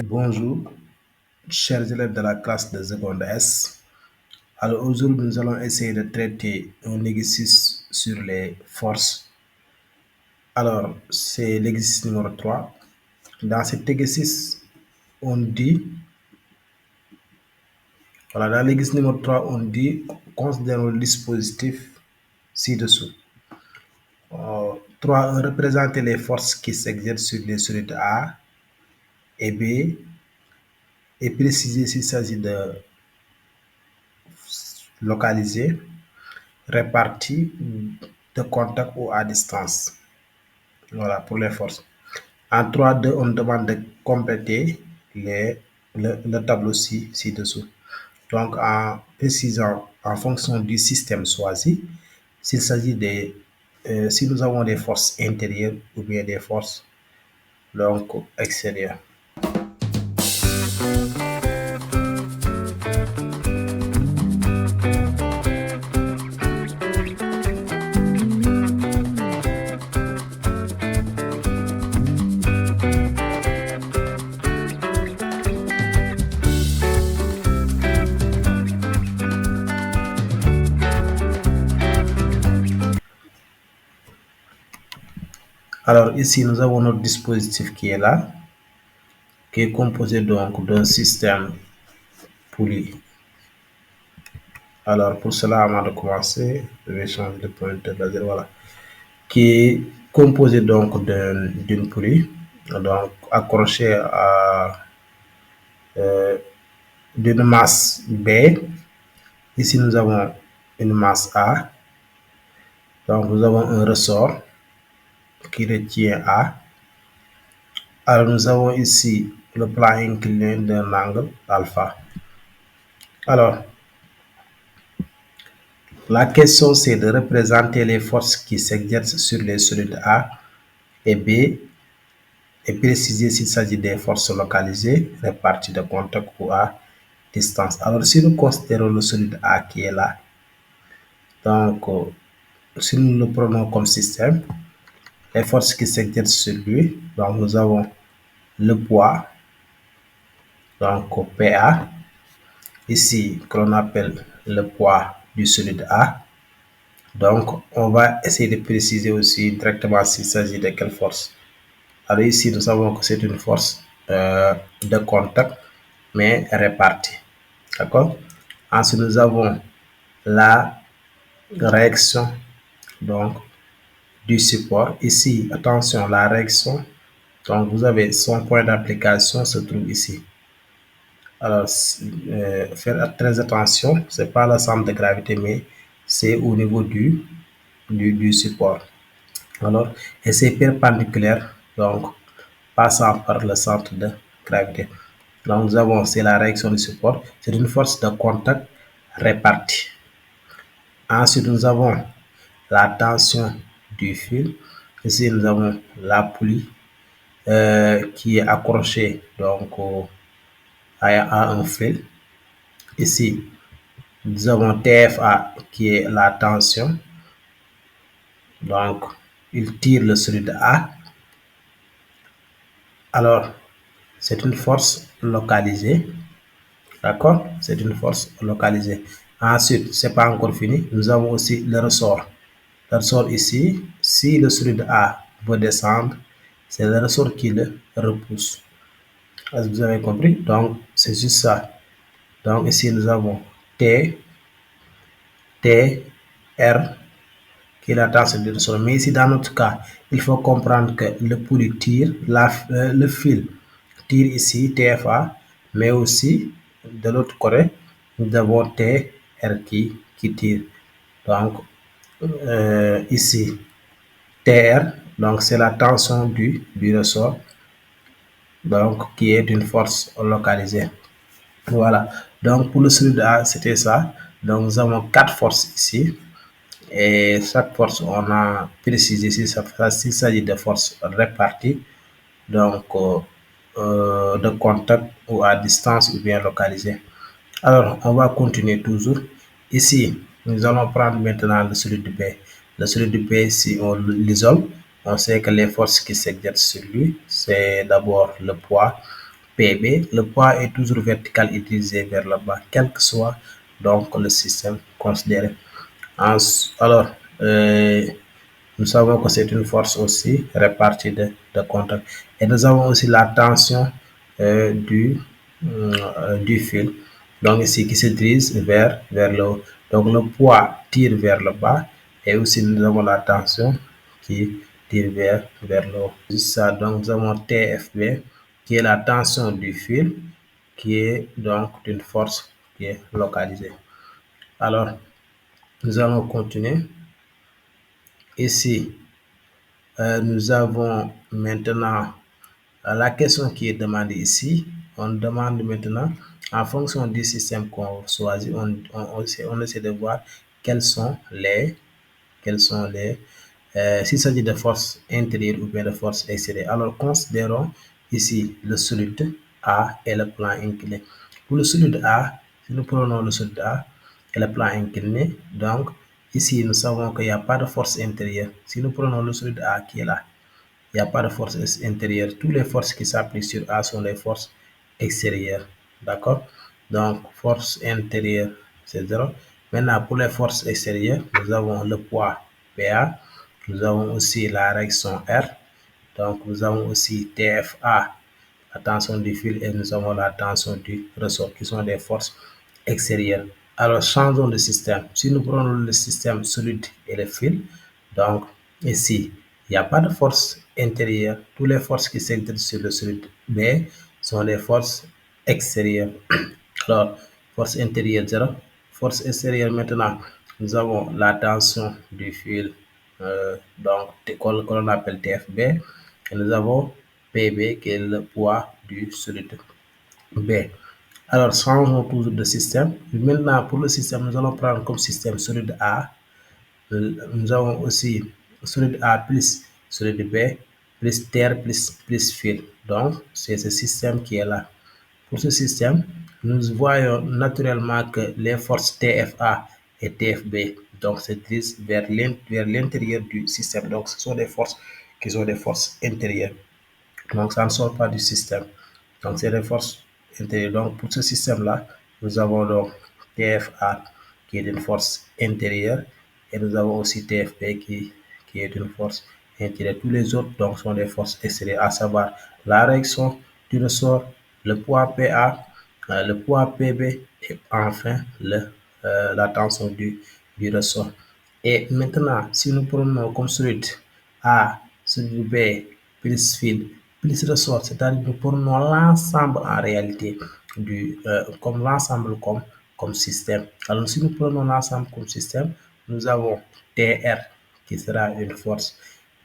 Bonjour, chers élèves de la classe de seconde S. Alors aujourd'hui, nous allons essayer de traiter un exercice sur les forces. Alors, c'est l'exercice numéro 3. Dans cet exercice, on dit, dans l'exercice numéro 3, on dit, considérons le dispositif ci-dessous. 3. Représenter les forces qui s'exercent sur les solides A et B et préciser s'il s'agit de localisés, répartis, de contact ou à distance. Voilà pour les forces. En 3.2, on demande de compléter le tableau ci-dessous. Donc, en précisant en fonction du système choisi, s'il s'agit si nous avons des forces intérieures ou bien des forces donc extérieures. Alors ici, nous avons notre dispositif qui est là, qui est composé donc d'un système poulie. Alors pour cela, avant de commencer, je vais changer de pointeur laser, voilà, qui est composé donc d'une poulie, donc accrochée à d'une masse B. Ici, nous avons une masse A. Donc, nous avons un ressort qui retient A. Alors, nous avons ici le plan incliné d'un angle alpha. Alors, la question, c'est de représenter les forces qui s'exercent sur les solides A et B et préciser s'il s'agit des forces localisées, réparties de contact ou à distance. Alors, si nous considérons le solide A qui est là, donc, si nous le prenons comme système, les forces qui s'exercent sur lui, donc nous avons le poids, donc PA, ici que l'on appelle le poids du solide A. Donc, on va essayer de préciser aussi directement s'il s'agit de quelle force. Alors ici, nous savons que c'est une force de contact, mais répartie. D'accord? Ensuite, nous avons la réaction donc du support. Ici, attention, la réaction. Donc, vous avez son point d'application se trouve ici. Alors, faire très attention, c'est pas le centre de gravité, mais c'est au niveau du support. Alors, et c'est perpendiculaire, donc passant par le centre de gravité. Donc, nous avons, c'est la réaction du support, c'est une force de contact répartie. Ensuite, nous avons la tension du fil. Ici, nous avons la poulie qui est accrochée donc à un fil. Ici, nous avons TFA qui est la tension. Donc, il tire le solide A. Alors, c'est une force localisée. D'accord? C'est une force localisée. Ensuite, c'est pas encore fini. Nous avons aussi le ressort. Le ressort ici, si le solide A veut descendre, c'est le ressort qui le repousse. Est-ce que vous avez compris? Donc, c'est juste ça. Donc, ici, nous avons T, R, qui est la tension du ressort. Mais ici, dans notre cas, il faut comprendre que le poulie tire, le fil tire ici, TFA, mais aussi, de l'autre côté, nous avons TR qui tire. Donc, ici, TR, donc c'est la tension du ressort, donc qui est une force localisée. Voilà, donc pour le solide A, c'était ça. Donc nous avons 4 forces ici. Et chaque force, on a précisé s'il s'agit de forces réparties, donc de contact ou à distance ou bien localisées. Alors, on va continuer toujours. Ici, nous allons prendre maintenant le solide B. Le solide B, si on l'isole, on sait que les forces qui s'exercent sur lui, c'est d'abord le poids PB, le poids est toujours vertical et dirigé vers le bas, quel que soit donc le système considéré. Alors, nous savons que c'est une force aussi répartie de contact. Et nous avons aussi la tension du fil. Donc ici, qui se dirige vers le haut. Donc le poids tire vers le bas et aussi nous avons la tension qui tire vers le haut. Juste ça, donc nous avons TFB qui est la tension du fil qui est donc une force qui est localisée. Alors, nous allons continuer. Ici, nous avons maintenant la question qui est demandée ici. On demande maintenant, en fonction du système qu'on choisit, on essaie de voir quels sont s'il s'agit de forces intérieures ou bien de forces extérieures. Alors, considérons ici le solide A et le plan incliné. Pour le solide A, si nous prenons le solide A et le plan incliné, donc ici, nous savons qu'il n'y a pas de force intérieure. Si nous prenons le solide A qui est là, il n'y a pas de force intérieure. Toutes les forces qui s'appliquent sur A sont les forces extérieures. D'accord? Donc, force intérieure, c'est 0. Maintenant, pour les forces extérieures, nous avons le poids PA. Nous avons aussi la réaction R. Donc, nous avons aussi TFA, la tension du fil, et nous avons la tension du ressort, qui sont des forces extérieures. Alors, changeons de système. Si nous prenons le système solide et le fil, donc ici, il n'y a pas de force intérieure. Toutes les forces qui s'exercent sur le solide B sont des forces extérieures. Alors, force intérieure 0, force extérieure maintenant, nous avons la tension du fil, donc que l'on appelle TFB, et nous avons PB qui est le poids du solide B. Alors, changeons toujours de système. Maintenant, pour le système, nous allons prendre comme système solide A. Nous avons aussi solide A plus solide B plus terre plus fil. Donc, c'est ce système qui est là. Pour ce système, nous voyons naturellement que les forces TFA et TFB donc, se dirigent vers l'intérieur du système. Donc, ce sont des forces qui sont des forces intérieures. Donc, ça ne sort pas du système. Donc, c'est des forces intérieures. Donc, pour ce système-là, nous avons donc TFA qui est une force intérieure et nous avons aussi TFB qui est une force intérieure. Tous les autres donc, sont des forces extérieures, à savoir la réaction du ressort, le poids PA, le poids PB et enfin la tension du ressort. Et maintenant, si nous prenons comme solide A, solide B, plus fil, plus ressort, c'est-à-dire nous prenons l'ensemble en réalité comme l'ensemble comme système. Alors, si nous prenons l'ensemble comme système, nous avons TR qui sera une force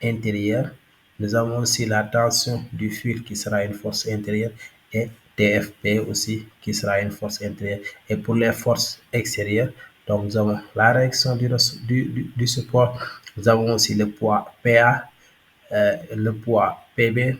intérieure. Nous avons aussi la tension du fil qui sera une force intérieure et TFP aussi qui sera une force intérieure. Et pour les forces extérieures, donc nous avons la réaction du support, nous avons aussi le poids PA, le poids PB